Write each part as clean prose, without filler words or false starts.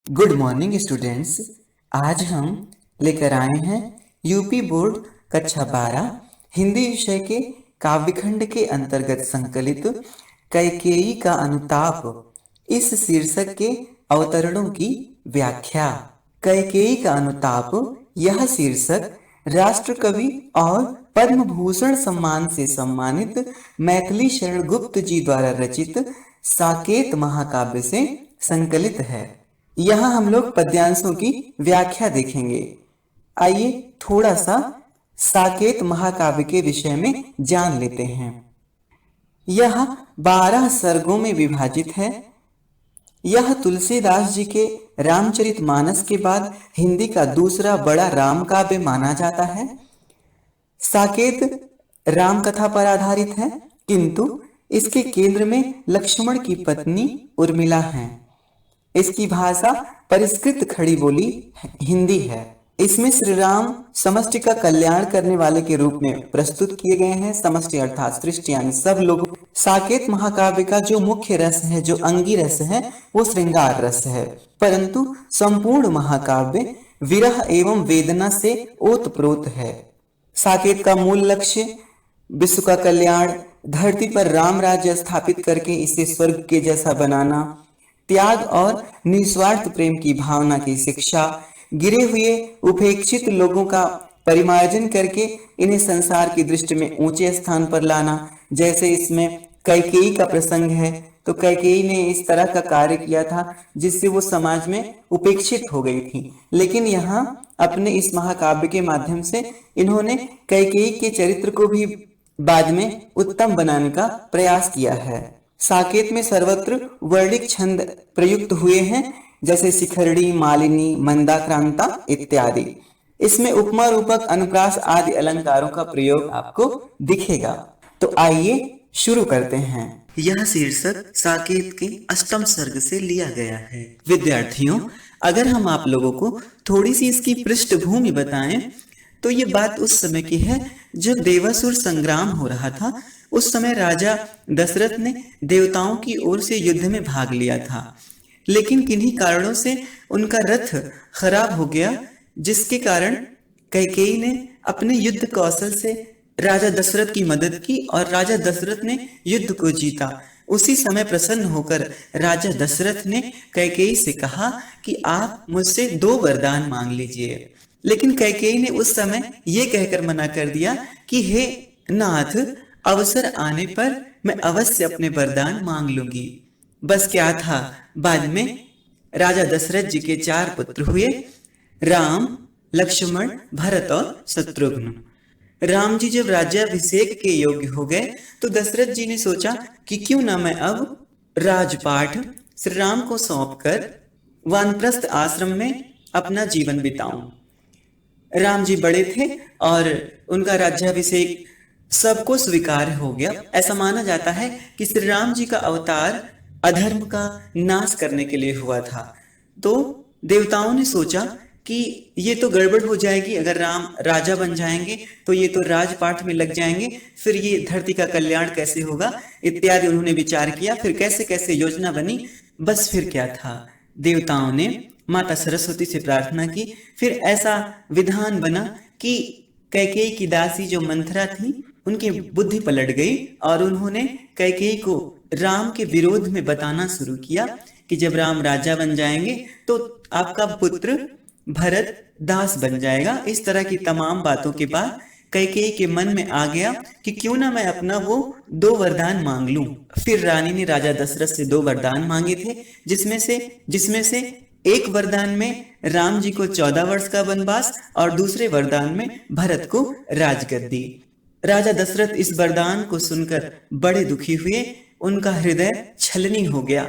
Good morning students. आज हम लेकर आए हैं यूपी बोर्ड कक्षा 12 हिंदी विषय के काव्यखंड के अंतर्गत संकलित कैकेयी का अनुताप इस शीर्षक के अवतरणों की व्याख्या। कैकेयी का अनुताप यह शीर्षक राष्ट्र कवि और पद्म भूषण सम्मान से सम्मानित मैथिली शरण गुप्त जी द्वारा रचित साकेत महाकाव्य से संकलित है। यहाँ हम लोग पद्यांशों की व्याख्या देखेंगे। आइए थोड़ा सा साकेत महाकाव्य के विषय में जान लेते हैं। यह 12 सर्गों में विभाजित है। यह तुलसीदास जी के रामचरितमानस के बाद हिंदी का दूसरा बड़ा राम काव्य माना जाता है। साकेत राम कथा पर आधारित है, किंतु इसके केंद्र में लक्ष्मण की पत्नी उर्मिला है। इसकी भाषा परिष्कृत खड़ी बोली हिंदी है। इसमें श्री राम समष्टि का कल्याण करने वाले के रूप में प्रस्तुत किए गए हैं। समष्टि अर्थात सृष्टि यानी सब लोग। साकेत महाकाव्य का जो मुख्य रस है, जो अंगी रस है, वो श्रृंगार रस है, परंतु संपूर्ण महाकाव्य विरह एवं वेदना से ओतप्रोत है। साकेत का मूल लक्ष्य विश्व का कल्याण, धरती पर राम राज्य स्थापित करके इसे स्वर्ग के जैसा बनाना, त्याग और निस्वार्थ प्रेम की भावना की शिक्षा, गिरे हुए उपेक्षित लोगों का परिमार्जन करके इन्हें संसार की दृष्टि में ऊंचे स्थान पर लाना। जैसे इसमें कैकेयी का प्रसंग है, तो कैकेयी ने इस तरह का कार्य किया था जिससे वो समाज में उपेक्षित हो गई थी, लेकिन यहाँ अपने इस महाकाव्य के माध्यम से इन्होंने कैकेयी के चरित्र को भी बाद में उत्तम बनाने का प्रयास किया है। साकेत में सर्वत्र वर्णिक छंद प्रयुक्त हुए हैं, जैसे शिखरणी, मालिनी, मंदाक्रांता इत्यादि। इसमें उपमा, रूपक, अनुप्रास आदि अलंकारों का प्रयोग आपको दिखेगा। तो आइए शुरू करते हैं। यह शीर्षक साकेत के अष्टम सर्ग से लिया गया है। विद्यार्थियों, अगर हम आप लोगों को थोड़ी सी इसकी पृष्ठभूमि बताएं तो ये बात उस समय की है जब देवासुर संग्राम हो रहा था। उस समय राजा दशरथ ने देवताओं की ओर से युद्ध में भाग लिया था, लेकिन किन्हीं कारणों से उनका रथ खराब हो गया, जिसके कारण कैकेयी ने अपने युद्ध कौशल से राजा दशरथ की मदद की और राजा दशरथ ने युद्ध को जीता। उसी समय प्रसन्न होकर राजा दशरथ ने कैकेयी से कहा कि आप मुझसे 2 वरदान मांग लीजिए, लेकिन कैकेयी ने उस समय यह कहकर मना कर दिया कि हे नाथ, अवसर आने पर मैं अवश्य अपने वरदान मांग लूंगी। बस क्या था, बाद में राजा दशरथ जी के 4 पुत्र हुए, राम, लक्ष्मण, भरत और शत्रुघ्न। राम जी जब राज्याभिषेक के योग्य हो गए तो दशरथ जी ने सोचा कि क्यों ना मैं अब राजपाट श्री राम को सौंपकर वानप्रस्थ आश्रम में अपना जीवन बिताऊं। राम जी बड़े थे और उनका राज्याभिषेक सबको स्वीकार हो गया। ऐसा माना जाता है कि श्री राम जी का अवतार अधर्म का नाश करने के लिए हुआ था। तो देवताओं ने सोचा कि ये तो गड़बड़ हो जाएगी, अगर राम राजा बन जाएंगे तो ये तो राजपाट में लग जाएंगे, फिर ये धरती का कल्याण कैसे होगा इत्यादि उन्होंने विचार किया। फिर कैसे कैसे योजना बनी। बस फिर क्या था, देवताओं ने माता सरस्वती से प्रार्थना की। फिर ऐसा विधान बना कि कैकेयी की दासी जो मंथरा थी, उनकी बुद्धि पलट गई और उन्होंने कैकेयी को राम के विरोध में बताना शुरू किया कि जब राम राजा बन जाएंगे तो आपका पुत्र भरत दास बन जाएगा। इस तरह की तमाम बातों के बाद कैकेयी के मन में आ गया कि क्यों ना मैं अपना वो 2 वरदान मांग लूं। फिर रानी ने राजा दशरथ से 2 वरदान मांगे थे, जिसमें से एक वरदान में राम जी को 14 वर्ष का वनवास और दूसरे वरदान में भरत को राजगद्दी। राजा दशरथ इस वरदान को सुनकर बड़े दुखी हुए, उनका हृदय छलनी हो गया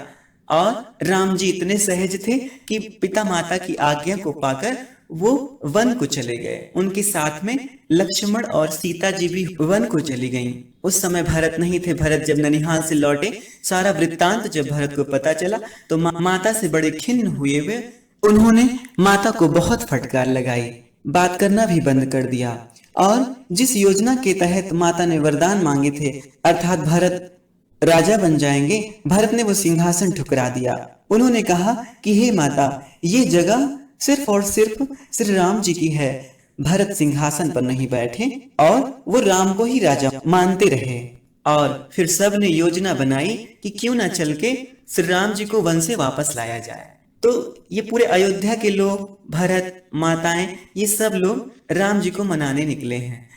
और राम जी इतने सहज थे कि पिता माता की आज्ञा को पाकर वो वन को चले गए। उनके साथ में लक्ष्मण और सीता जी भी वन को चली गईं। उस समय भरत नहीं थे। भरत जब ननिहाल से लौटे, सारा वृत्तांत जब भरत को पता चला तो माता से बड़े खिन्न हुए हुए उन्होंने माता को बहुत फटकार लगाई, बात करना भी बंद कर दिया और जिस योजना के तहत माता ने वरदान मांगे थे, अर्थात भरत राजा बन जाएंगे। भरत ने वो सिंहासन ठुकरा दिया। उन्होंने कहा कि हे माता, ये जगह सिर्फ और सिर्फ श्री राम जी की है। भरत सिंहासन पर नहीं बैठे और वो राम को ही राजा मानते रहे। और फिर सब ने योजना बनाई कि क्यों ना चल के श्री राम जी को वन से वापस लाया जाए। तो ये पूरे अयोध्या के लोग, भरत, माताएं, ये सब लोग राम जी को मनाने निकले हैं।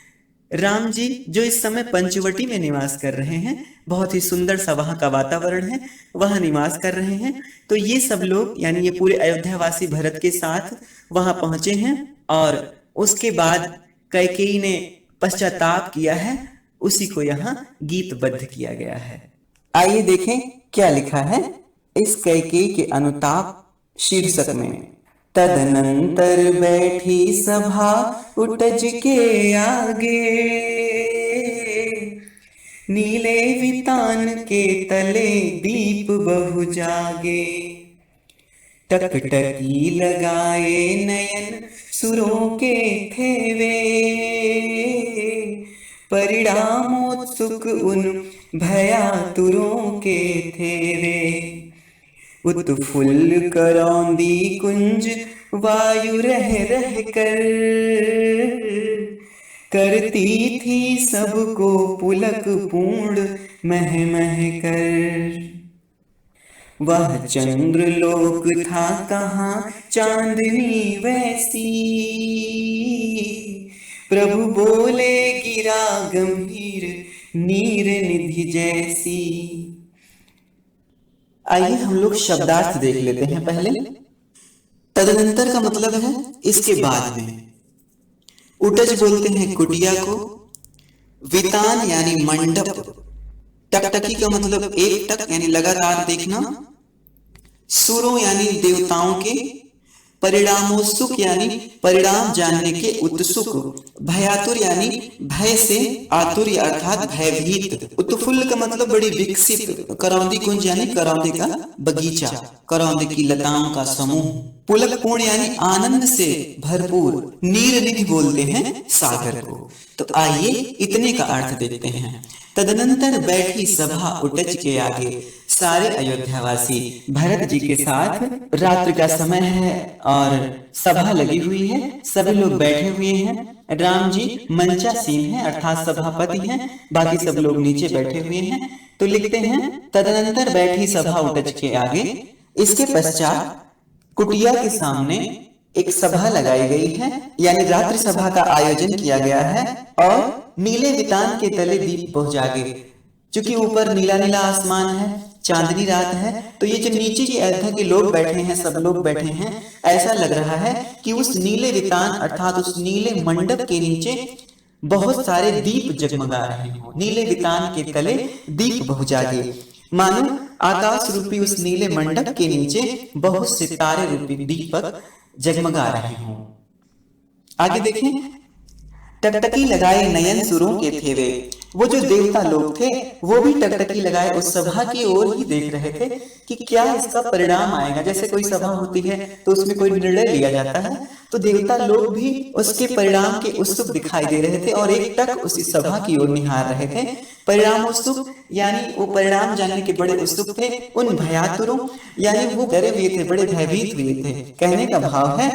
राम जी जो इस समय पंचवटी में निवास कर रहे हैं, बहुत ही सुंदर सा वहां का वातावरण है, वहां निवास कर रहे हैं। तो ये सब लोग यानी ये पूरे अयोध्यावासी भरत के साथ वहां पहुंचे हैं और उसके बाद कैकेयी ने पश्चाताप किया है, उसी को यहाँ गीतबद्ध किया गया है। आइए देखें क्या लिखा है इस कैकेयी के अनुताप शीर्षक में। तदनंतर बैठी सभा उटज के आगे, नीले वितान के तले दीप बहु जागे। टकटकी लगाए नयन सुरों के थे वे, परिणामोत्सुक उन भयातुरों के थे वे। उत्फुल्ल करौंदी कुंज वायु रह रह कर, करती थी सबको पुलक पूर्ण मह मह कर। वह चंद्रलोक था कहाँ चांदनी वैसी, प्रभु बोले गिरा गंभीर नीर निधि जैसी। आइए हम लोग शब्दार्थ देख लेते हैं पहले। तदनंतर का मतलब है इसके बाद में। उटज बोलते हैं कुटिया को, वितान यानी मंडप, टकटकी का मतलब एक टक यानी लगातार देखना, सुरों यानी देवताओं के, परिणामोत्सुक यानी परिणाम जानने के उत्सुक, भयातुर यानी भय से आतुर अर्थात भयभीत, उत्फुल्ल का मतलब बड़ी विकसित, करौंदी कुंज यानी करौंदे का बगीचा, करौंदे की लताओं का समूह, पुलक पूर्ण यानी आनंद से भरपूर, नीर निधि बोलते हैं सागर को। तो आइए इतने का अर्थ देखते हैं। तदनंतर बैठी सभा उटज के आगे, सारे अयोध्यावासी भरत जी के साथ, रात्रि का समय है और सभा लगी हुई है, सभी लोग बैठे हुए हैं। राम जी मंचासीन हैं अर्थात सभापति हैं, बाकी सब लोग नीचे बैठे हुए हैं। तो लिखते हैं तदनंतर बैठी सभा उटज के आगे। इसके पश्चात कुटिया के सामने एक सभा लगाई गई है, यानी रात्रि सभा का आयोजन किया गया है। और नीले वितान के तले दीप बहु जागे, क्योंकि ऊपर नीला नीला आसमान है, चांदनी रात है, तो ये जो नीचे की अयोध्या के लोग बैठे हैं, सब लोग बैठे हैं, ऐसा लग रहा है कि उस नीले वितान अर्थात उस नीले मंडप के नीचे बहुत सारे दीप जगमगा रहे हो। नीले वितान के तले दीप बहु जागे, मानो आकाश रूपी उस नीले मंडप के नीचे बहुत से तारे रूपी दीपक जगमगा रहे हों। आगे देखें, टकटकी लगाए नयन सुरों के थे वे। वो जो देवता लोग थे वो भी टकटकी लगाए उस सभा की ओर ही देख रहे थे कि क्या इसका परिणाम आएगा। जैसे कोई सभा होती है तो उसमें कोई निर्णय लिया जाता है, तो देवता लोग भी उसके परिणाम के उत्सुक दिखाई दे रहे थे और एक टक उसी सभा की ओर निहार रहे थे। परिणाम उत्सुक यानी वो परिणाम जानने के बड़े उत्सुक थे। उन भयातुरों यानी वो डरे हुए थे, बड़े भयभीत हुए थे। कहने का भाव है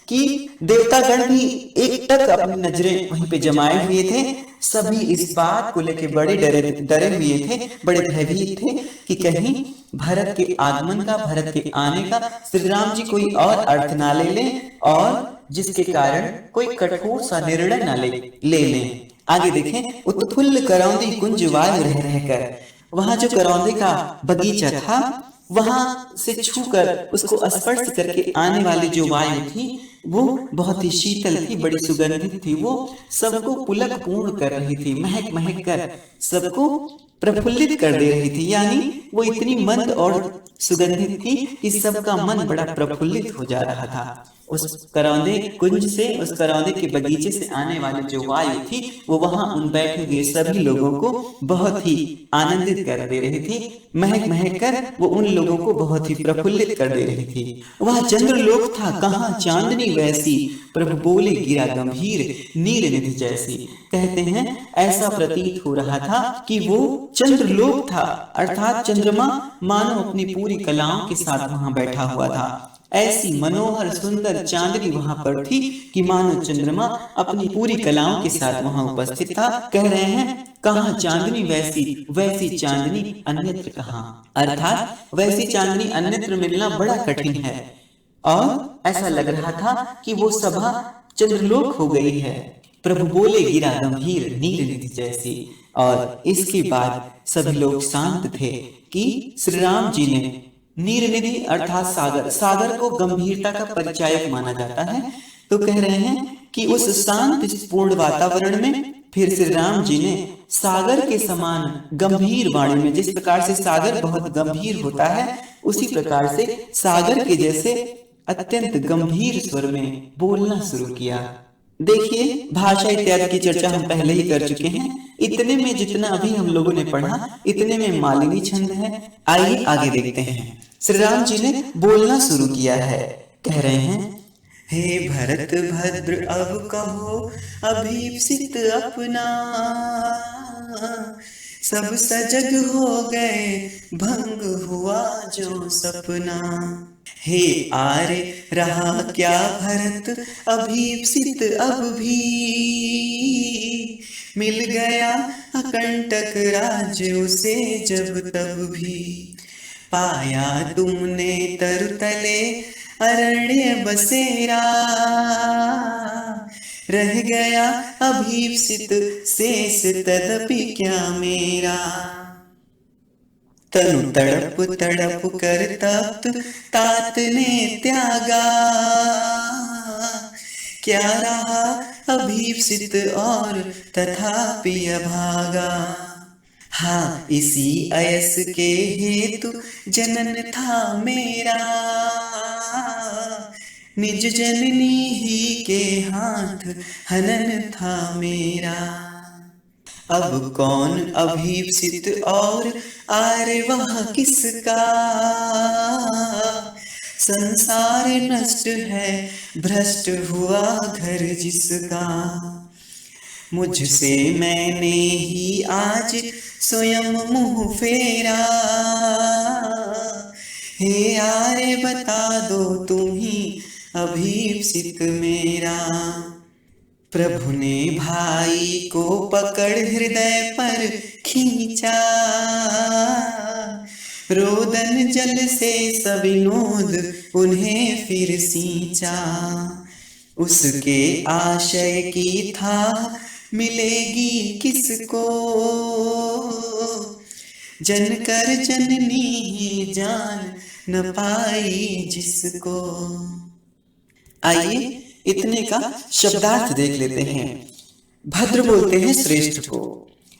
कि देवतागण भी एक टक अपनी नजरें वहीं पे जमाए हुए थे। सभी इस बात को लेकर बड़े डरे हुए थे, बड़े भयभीत थे कि कहीं भरत के आगमन का, भरत के आने का श्री राम जी कोई और अर्थ ना ले लें और जिसके कारण कोई कठोर सा निर्णय ना ले लें। आगे देखें, उत्फुल्ल करौंदी कुंज वायु रह रहकर, वहां जो करौंदे का बगीचा था वहां से छूकर उसको स्पर्श करके आने वाली जो वायु थी वो बहुत ही शीतल थी, बड़ी सुगंधित थी। वो सबको पुलक पूर्ण कर रही थी, महक महक कर सबको प्रफुल्लित कर दे रही थी। यानी वो इतनी मंद और सुगंधित थी कि सबका मन बड़ा प्रफुल्लित हो जा रहा था। उस करौंदे कुंज से, उस करौंदे के बगीचे से आने वाली जो वायु थी वो वहां उन बैठे हुए सभी लोगों को बहुत ही आनंदित कर दे रही थी। महक महक कर वो उन लोगों को बहुत ही प्रफुल्लित कर दे रही थी। वह चंद्रलोक था, कहाँ चांदनी वैसी, प्रभु बोले गिरा गंभीर, नीर निधि जैसी। कहते हैं ऐसा प्रतीत हो रहा था कि वो चंद्रलोक था, अर्थात चंद्रमा मानो अपनी पूरी कलाओं के साथ वहां बैठा हुआ था। ऐसी मनोहर सुंदर चांदनी वहां पर थी कि मानो चंद्रमा अपनी पूरी कलाओं के साथ वहां उपस्थित था। कह रहे हैं कहाँ चांदनी वैसी, वैसी चांदनी अन्यत्र कहाँ, अर्थात वैसी चांदनी अन्यत्र मिलना बड़ा कठिन है। और ऐसा लग रहा था कि वो सभा चंद्रलोक हो गई है। प्रभु बोले गिरा गंभीर, नीर निधि जैसी। और इसके बाद सभी लोग शांत थे कि श्री राम जी ने नीर निधि अर्थात सागर, सागर को गंभीरता का परिचायक माना जाता है। तो कह रहे हैं कि उस शांत पूर्ण वातावरण में फिर श्री राम जी ने सागर के समान गंभीर वाणी में, जिस प्रकार से सागर बहुत गंभीर होता है उसी प्रकार से सागर के जैसे अत्यंत गंभीर स्वर में बोलना शुरू किया। देखिए भाषा इत्यादि की चर्चा हम पहले ही कर चुके हैं। इतने में जितना अभी हम लोगों ने पढ़ा इतने में मालिनी छंद है। आइए आगे देखते हैं। श्री राम जी ने बोलना शुरू किया है। कह रहे हैं हे भरत भद्र अब कहो अभीप्सित अपना, सब सजग हो गए भंग हुआ जो सपना। हे आर्य रहा क्या भरत अभीप्सित अब भी, मिल गया अकंटक राज्य उसे जब तब भी। पाया तुमने तरुतले अरण्य बसेरा, रह गया अभीप्सित शेष तदपि क्या मेरा। तनु तड़प तड़प कर तप्त तात ने त्यागा, क्या रहा अभीप्सित और तथापि अभागा। हाँ इसी अयस के हेतु जनन था मेरा, निज जननी ही के हाथ हनन था मेरा। अब कौन अभीप्सित और आर्य वह किसका, संसार नष्ट है भ्रष्ट हुआ घर जिसका। मुझसे मैंने ही आज स्वयं मुँह फेरा, हे आर्य बता दो तुम ही अभीप्सित मेरा। प्रभु ने भाई को पकड़ हृदय पर खींचा, रोदन जल से सविनोद उन्हें फिर सींचा। उसके आशय की था मिलेगी किसको, जनकर जननी ही जान न पाई जिसको। आइए इतने का शब्दार्थ देख लेते हैं। भद्र बोलते हैं श्रेष्ठ को,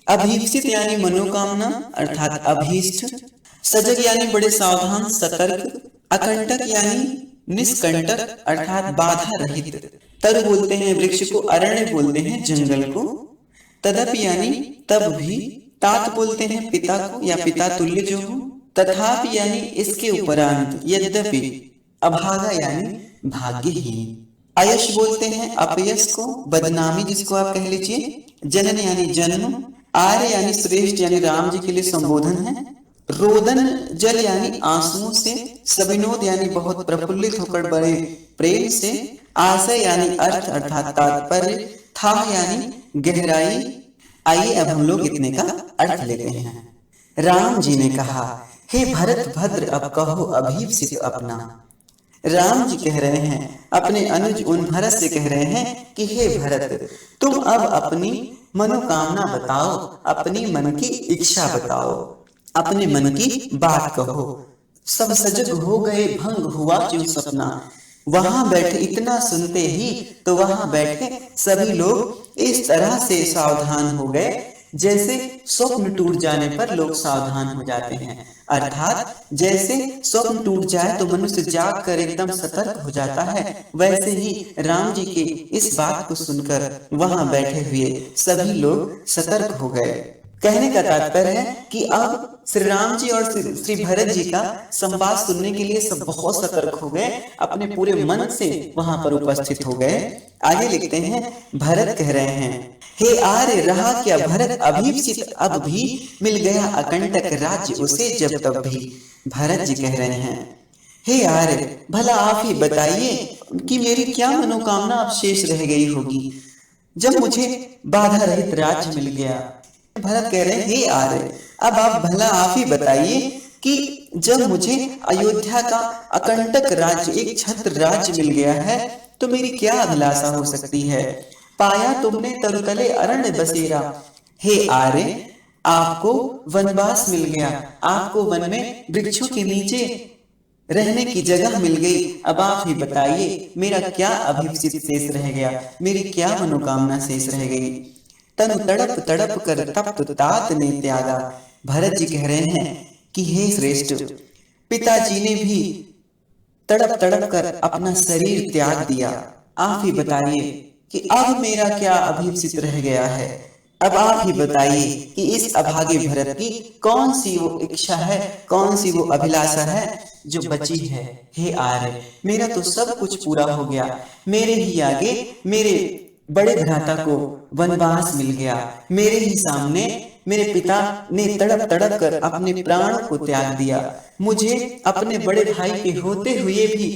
अभीप्सित यानी मनोकामना अर्थात अभीष्ट, सजग यानी बड़े सावधान सतर्क, अकंटक यानी निष्कंटक अर्थात बाधा रहित, तर बोलते हैं वृक्ष को, अरण्य बोलते हैं जंगल को, तदपि यानी तब भी, तात बोलते हैं पिता को या पिता तुल्य जो हो, तथापि यानी इसके उपरांत, यद्यपि, अभागा यानी भाग्यहीन, अयश बोलते हैं अपयश को, बदनामी जिसको आप कह लीजिए, जनन यानी जन्म, आर्य यानी श्रेष्ठ यानी राम जी के लिए संबोधन है, रोदन जल यानी आंसुओं से, सविनोद यानी बहुत प्रफुल्लित होकर बड़े प्रेम से, आशय यानी अर्थ अर्थात तात्पर्य, था यानी गहराई। आइए अब हम लोग इतने का अर्थ लेते हैं। राम जी ने कहा हे भरत भद्र अब कहो अभीप्सित अपना। राम जी कह रहे हैं अपने अनुज उन भरत से कह रहे हैं कि हे भरत तुम अब अपनी मनोकामना बताओ, अपनी मन की इच्छा बताओ, अपने मन की बात कहो। सब सजग हो गए भंग हुआ जो सपना। वहां बैठे इतना सुनते ही तो वहां बैठे सभी लोग इस तरह से सावधान हो गए जैसे स्वप्न टूट जाने पर लोग सावधान हो जाते हैं, अर्थात जैसे स्वप्न टूट जाए तो मनुष्य जाग कर एकदम सतर्क हो जाता है, वैसे ही राम जी के इस बात को सुनकर वहां बैठे हुए सभी लोग सतर्क हो गए। कहने का तात्पर्य है कि अब श्री राम जी और श्री भरत जी का संवाद सुनने के लिए सब बहुत सतर्क हो गए, अपने पूरे मन से वहां पर उपस्थित हो गए। आगे लिखते हैं, भरत कह रहे हैं, हे आर्य रहा क्या भरत अभीप्सित, अब भी मिल गया अकंटक राज्य उसे जब तब भी। भरत जी कह रहे हैं, हे आर्य भला आप ही बताइए कि मेरी क्या मनोकामना अब शेष रह गई होगी जब मुझे बाधा रहित राज्य मिल गया। भरत कह रहे हैं, हे आर्य अब आप भला आप ही बताइए कि जब मुझे अयोध्या का अकंटक राज्य, एक छत्र राज्य मिल गया है, तो मेरी क्या अभिलाषा हो सकती है। पाया तुमने तरुतले अरण्य बसेरा, हे आर्य आपको वनवास मिल गया, आपको वन में वृक्षों के नीचे रहने की जगह मिल गई। अब आप ही बताइए मेरा क्या अभिप्सित शेष रह गया, मेरी क्या मनोकामना शेष रह गई। तनु तड़प तड़प कर तप्त तात ने त्यागा। भरत जी कह रहे हैं कि हे श्रेष्ठ, पिताजी ने भी तड़प तड़प कर अपना शरीर त्याग दिया। आप ही बताइए कि अब मेरा क्या अभिप्सित रह गया है। अब आप ही बताइए कि इस अभागे भरत की कौन सी वो इच्छा है, कौन सी वो अभिलाषा है जो बची है। हे आर्य मेरा तो सब कुछ पूरा हो गया, मेरे ही आगे मेरे बड़े भ्राता को वनवास मिल गया, मेरे ही सामने मेरे पिता ने तड़प तड़प कर अपने प्राणों को त्याग दिया, मुझे अपने बड़े भाई के होते हुए भी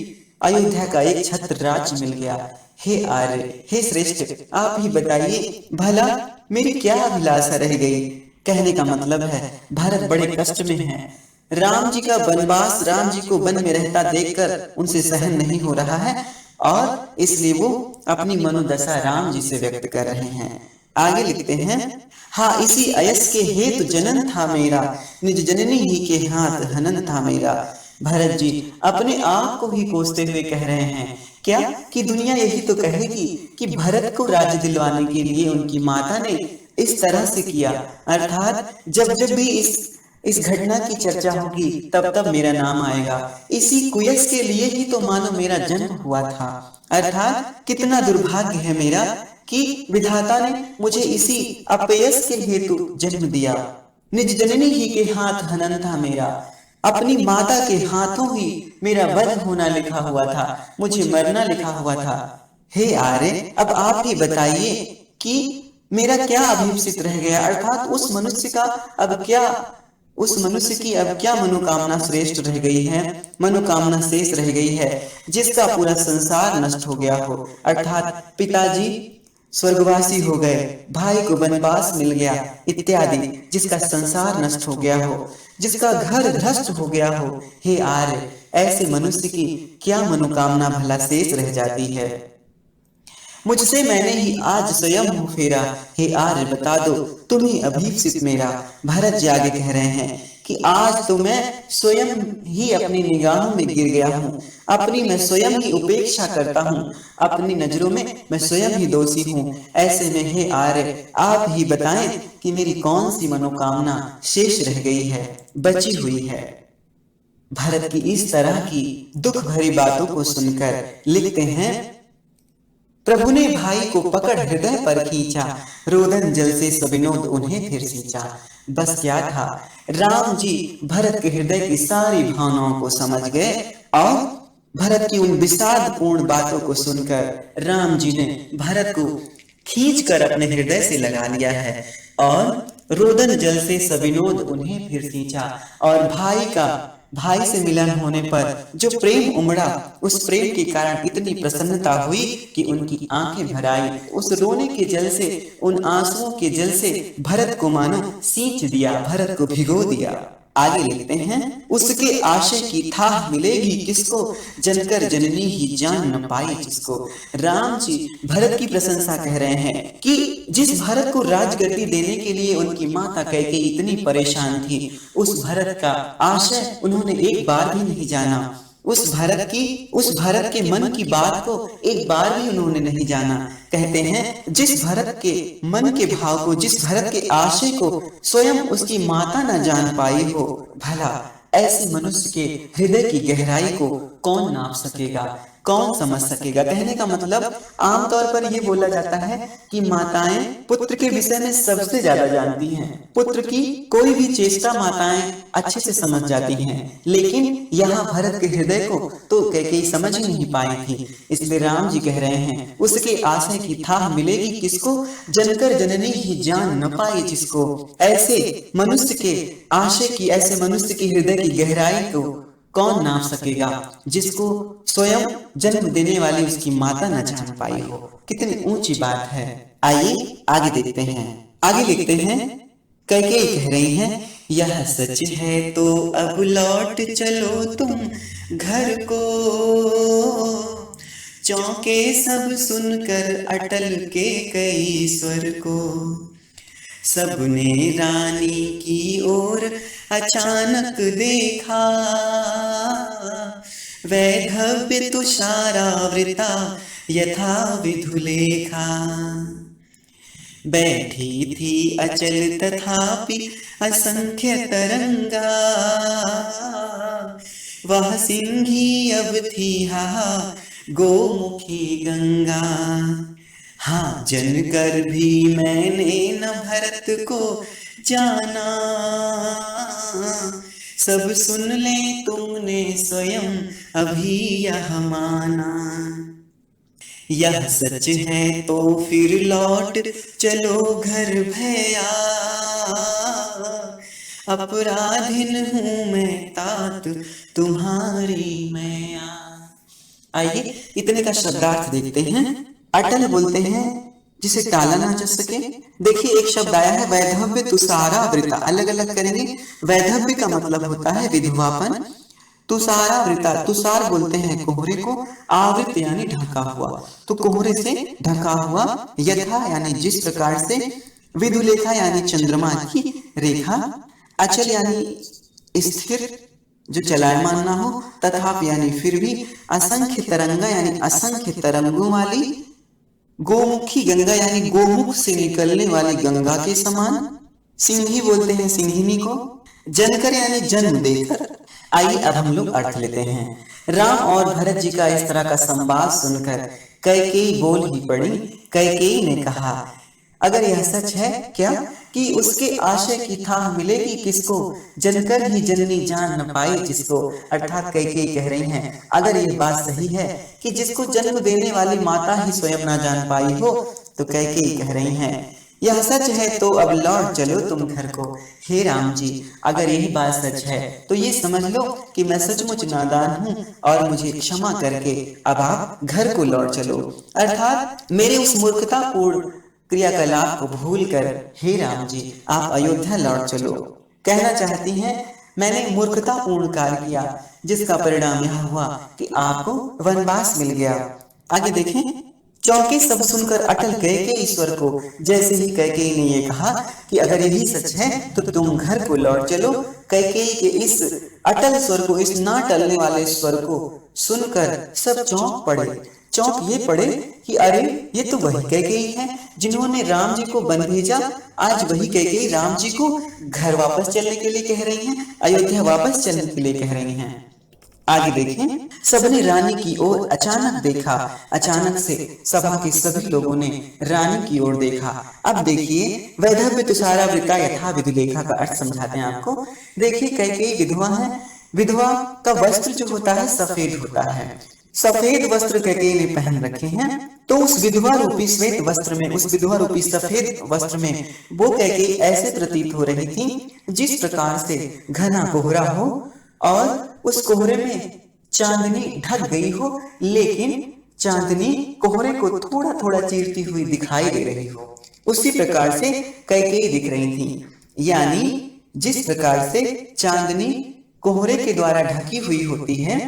अयोध्या का एक छत्र राज्य मिल गया। हे आर्य हे श्रेष्ठ आप ही बताइए भला मेरी क्या अभिलाषा रह गई। कहने का मतलब है भरत बड़े कष्ट में है, राम जी का वनवास, राम जी को वन में रहता देखकर उनसे सहन नहीं हो रहा है और इसलिए वो अपनी मनोदशा राम जी से व्यक्त कर रहे हैं। आगे लिखते हैं, हाँ इसी अयस के हेतु जनन था मेरा, निज जननी ही के हाथ हनन था मेरा। भरत जी अपने आप को ही कोसते हुए कह रहे हैं क्या कि दुनिया यही तो कहेगी कि भरत को राज्य दिलवाने के लिए उनकी माता ने इस तरह से किया, अर्थात जब जब भी इस घटना की चर्चा होगी तब तब मेरा नाम आएगा, इसी कुयस के लिए ही तो मानो मेरा जन्म हुआ था। अर्थात कितना दुर्भाग्य है मेरा कि विधाता ने मुझे इसी अपयस के हेतु जन्म दिया। निज जननी ही के हाथ हनन था मेरा, अपनी माता के हाथों ही मेरा वध होना लिखा हुआ था, मुझे मरना लिखा हुआ था। हे आर्य अब आप ही बताइए कि मेरा क्या अभिप्सित रह गया, अर्थात उस मनुष्य की अब क्या मनोकामना श्रेष्ठ रह गई है, मनोकामना शेष रह गई है जिसका पूरा संसार नष्ट हो गया हो। अर्थात पिताजी स्वर्गवासी हो गए, भाई को वनवास मिल गया इत्यादि, जिसका संसार नष्ट हो गया हो, जिसका घर भ्रष्ट हो गया हो। हे आर्य ऐसे मनुष्य की क्या मनोकामना भला शेष रह जाती है। मुझसे मैंने ही आज स्वयं हो फेरा, हे आर्य बता दो तुम ही अभीप्सित मेरा। भरत जी आगे कह रहे हैं कि आज तो मैं स्वयं ही अपनी निगाहों में गिर गया हूँ, अपनी मैं स्वयं ही उपेक्षा करता हूँ, अपनी नजरों में मैं स्वयं ही दोषी हूँ। ऐसे में हे आर्य आप ही बताएं कि मेरी कौन सी मनोकामना शेष रह गई है, बची हुई है। भरत की इस तरह की दुख भरी बातों को सुनकर लिखते हैं, प्रभु ने भाई को पकड़ हृदय पर खींचा, रोदन जल से सविनोद उन्हें फिर सींचा। बस क्या था, राम जी भरत के हृदय की सारी भावनाओं को समझ गए और भरत की उन विषादपूर्ण बातों को सुनकर राम जी ने भरत को खींचकर अपने हृदय से लगा लिया है और रोदन जल से सविनोद उन्हें फिर सींचा। और भाई से मिलन होने पर जो प्रेम उमड़ा, उस प्रेम के कारण इतनी प्रसन्नता हुई कि उनकी आंखें भर आई। उस रोने के जल से, उन आंसुओं के जल से भरत को मानो सींच दिया, भरत को भिगो दिया। आगे लिखते हैं, उसके आशय की थाह मिलेगी किसको, जनकर जननी ही जान न पाई जिसको। राम जी भरत की प्रशंसा कह रहे हैं कि जिस भरत को राजगद्दी देने के लिए उनकी माता कैकेयी इतनी परेशान थी, उस भरत का आशय उन्होंने एक बार भी नहीं जाना, उस भरत के मन की बात को एक बार भी उन्होंने नहीं जाना। कहते हैं जिस भरत के मन के भाव को, जिस भरत के आशय को स्वयं उसकी माता न जान पाई हो, भला ऐसे मनुष्य के हृदय की गहराई को कौन नाप सकेगा, कौन समझ सकेगा। कहने का मतलब आमतौर पर यह बोला जाता है कि माताएं पुत्र के विषय में सबसे ज्यादा जानती हैं, पुत्र की कोई भी चेष्टा माताएं अच्छे से समझ जाती हैं, लेकिन यहाँ भरत के हृदय को तो कैकेयी समझ ही नहीं पाई थी। इसलिए राम जी कह रहे हैं उसके आशय की थाह मिलेगी किसको, जनकर जननी ही जान न पाए जिसको। ऐसे मनुष्य के आशय की, ऐसे मनुष्य की हृदय की गहराई को कौन नाप सकेगा जिसको स्वयं जन्म देने वाली उसकी माता न जान पाई हो। कितनी ऊंची बात है। आइए आगे देखते हैं। आगे लिखते हैं, कैकेयी कह रही हैं, यह सच है तो अब लौट चलो तुम घर को, चौंके सब सुनकर अटल के कई स्वर को। सबने रानी की ओर अचानक देखा, वैधव्य तुषारावृता यथा विधुलेखा। बैठी थी अचल तथापि असंख्य तरंगा, वह सिंही अब थी हा गोमुखी गंगा। हाँ जनकर भी मैंने न भरत को जाना, सब सुन ले तुमने स्वयं अभी यह माना। यह सच है तो फिर लौट चलो घर भैया, अपराधिन हूँ मैं तात तुम्हारी मैया। आइए इतने का शब्दार्थ देखते हैं। अटल बोलते हैं जिसे टाला ना जा सके। देखिए एक शब्द आया है वैधव्य तुषारावृता, अलग अलग करेंगे। वैधव्य का मतलब होता है विधवापन, तुषारावृता, तुषार बोलते हैं कोहरे को, आवृत यानी ढका हुआ, तो कोहरे से ढका हुआ, यथा यानी जिस प्रकार से, विधुलेखा यानी चंद्रमा की रेखा, अचल यानी स्थिर जो चलायमान ना हो, तथापि यानी फिर भी, असंख्य तरंगा यानी असंख्य तरंगों वाली, गोमुखी गंगा यानी गोमुख से निकलने वाली गंगा के समान, सिंही बोलते हैं सिंहिनी को, जनकर यानी जन्म देकर। आइए अब हम लोग अर्थ लेते हैं। राम और भरत जी का इस तरह का संवाद सुनकर कैकेयी बोल ही पड़ी। कैकेयी ने कहा, अगर यह सच है क्या कि उसके आशय की थाह मिलेगी किसको, जनकर ही जननी जान न पाई जिसको। अर्थात कैकेयी कह रही हैं अगर यह बात सही है कि जिसको जन्म देने वाली माता ही स्वयं ना जान पाई हो, तो कैकेयी कह रही हैं यह सच है तो अब लौट चलो तुम घर को। हे राम जी, अगर यही बात सच है तो ये समझ लो कि मैं सचमुच नादान हूँ और मुझे क्षमा करके अब आप घर को लौट चलो। अर्थात मेरे उस मूर्खतापूर्ण क्रियाकलाप को भूलकर हे राम जी आप अयोध्या लौट चलो। कहना चाहती हैं मैंने मूर्खतापूर्ण कार्य किया जिसका परिणाम यह हुआ कि आपको वनवास मिल गया। आगे देखें, चौंके सब सुनकर अटल गए के ईश्वर को। जैसे ही कैकेयी ने ये कहा कि अगर यही सच है तो तुम घर को लौट चलो, कैकेयी के इस अटल स्वर को, इस ना टलने वाले स्वर को सुनकर सब चौंक पड़े। चौंक ये पड़े कि अरे ये तो वही कैकेयी है जिन्होंने राम जी को वन भेजा। आज वही कैकेयी राम जी को घर वापस चलने के लिए कह रही हैं, अयोध्या वापस चलने के लिए कह रही हैं। आगे देखें, सबने रानी की ओर अचानक देखा। अचानक से सभा के सभी लोगों ने रानी की ओर देखा। अब देखिए वैधव्य तुषारावृता यथा विधुलेखा का अर्थ समझाते हैं आपको। देखिए कैकेयी विधवा है, विधवा का वस्त्र जो होता है सफेद होता है। सफेद वस्त्र कैकेयी ने पहन रखे हैं, तो उस विधवा रूपी श्वेत वस्त्र में, उस विधवा रूपी सफेद वस्त्र में वो कैकेयी ऐसे प्रतीत हो रही थी जिस प्रकार से घना कोहरा हो और उस कोहरे में चांदनी ढक गई हो, लेकिन चांदनी कोहरे को थोड़ा थोड़ा चीरती हुई दिखाई दे रही हो, उसी प्रकार से कैकेयी दिख रही थी। यानी जिस प्रकार से चांदनी कोहरे के द्वारा ढकी हुई होती है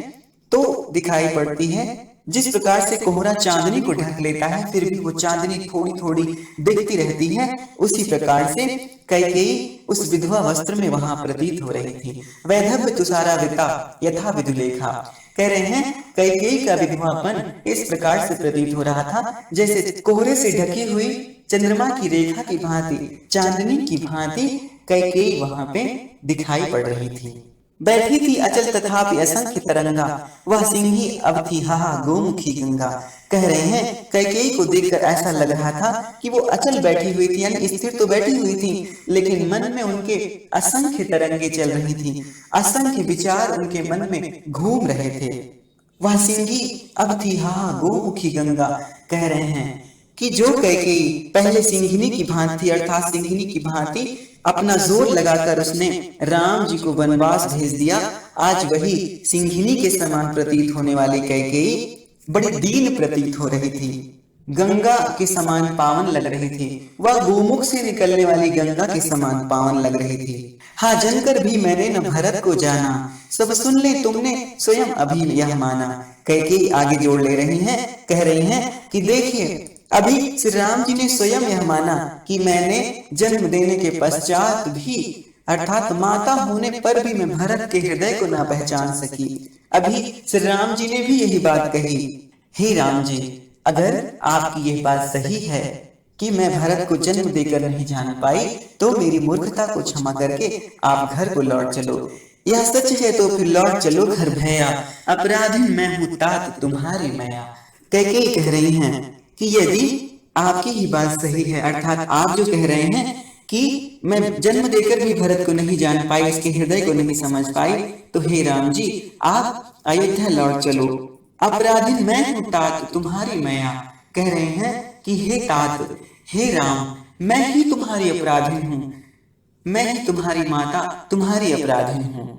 तो दिखाई पड़ती है, जिस प्रकार से कोहरा चांदनी को ढक लेता है फिर भी वो चांदनी थोड़ी थोड़ी दिखती रहती है, उसी प्रकार से कैकेयी उस विधवा वस्त्र में वहां प्रतीत हो रही थी। वैधव्य तुषारावृता यथा विदुलेखा, कह रहे हैं कैकेयी का विधवापन इस प्रकार से प्रतीत हो रहा था जैसे कोहरे से ढकी हुई चंद्रमा की रेखा की भांति, चांदनी की भांति कैकेयी वहां पे दिखाई पड़ रही थी। बैठी थी अचल तथापि असंख्य तरंगा, वह सिंही अब थी हाहा गोमुखी गंगा। कह रहे हैं कैकेयी को देखकर ऐसा लग रहा था कि वो अचल बैठी हुई थी, यानी स्थिर तो बैठी हुई थी, लेकिन मन में उनके असंख्य तरंगे चल रही थी, असंख्य विचार उनके मन में घूम रहे थे। वह सिंही अब थी हाहा गोमुखी गंगा, कह रहे हैं कि जो कैकेयी पहले सिंहिनी की भांति अर्थात सिंहिनी की भांति अपना जोर लगाकर उसने राम जी को वनवास भेज दिया, आज वही सिंहिनी के समान प्रतीत होने वाली कैकेयी बड़ी दीन प्रतीत हो रही थी, गंगा के समान पावन लग रही थी, वह गोमुख से निकलने वाली गंगा के समान पावन लग रही थी। हाँ जनकर भी मैंने न भरत को जाना, सब सुन ले तुमने स्वयं अभी यह माना। कैकेयी आगे जोड़ ले रही हैं, कह रही हैं कि देखिए अभी श्री राम जी ने स्वयं यह माना कि मैंने जन्म देने के पश्चात भी अर्थात माता होने पर भी मैं भरत के हृदय को ना पहचान सकी। अभी श्री राम जी ने भी यही बात कही, हे राम जी अगर आपकी यह बात सही है कि मैं भरत को जन्म देकर नहीं जान पाई तो मेरी मूर्खता को क्षमा करके आप घर को लौट चलो। यह सच है तो फिर लौट चलो घर भैया, अपराधी मैं हूँ तात तुम्हारी मैया। कैकेयी कह रही हैं कि यदि आपकी ही बात सही है अर्थात आप जो कह रहे हैं कि मैं जन्म देकर भी भरत को नहीं जान पाई, उसके हृदय को नहीं समझ पाई, तो हे राम जी आप अयोध्या लौट चलो, अपराधी मैं हूँ तात तुम्हारी मैया। कह रहे हैं कि हे तात हे राम मैं ही तुम्हारी अपराधी हूँ, मैं ही तुम्हारी माता तुम्हारी अपराधी हूँ।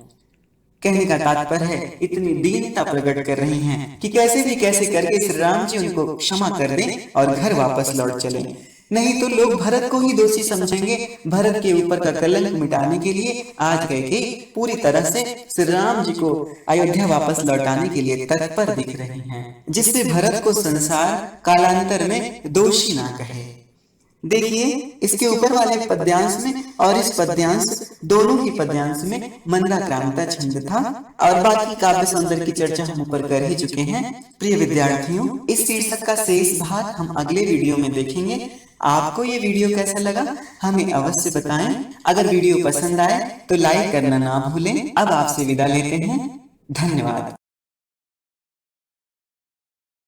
कहने का तात्पर्य है इतनी दीनता प्रकट कर रही हैं कि कैसे भी कैसे करके श्री राम जी उनको क्षमा कर दें और घर वापस लौट चलें, नहीं तो लोग भरत को ही दोषी समझेंगे। भरत के ऊपर का कलंक मिटाने के लिए आज कैकेयी पूरी तरह से श्री राम जी को अयोध्या वापस लौटाने के लिए तत्पर दिख रही हैं, जिससे भरत को संसार कालांतर में दोषी ना कहे। देखिए इसके ऊपर वाले पद्यांश में और इस पद्यांश दोनों ही पद्यांश में मंदाक्रांता छंद था और बाकी काव्य सौंदर्य की चर्चा हम ऊपर कर ही चुके हैं। प्रिय विद्यार्थियों इस शीर्षक का शेष भाग हम अगले वीडियो में देखेंगे। आपको ये वीडियो कैसा लगा हमें अवश्य बताएं। अगर वीडियो पसंद आए तो लाइक करना ना भूलें। अब आपसे विदा लेते हैं, धन्यवाद।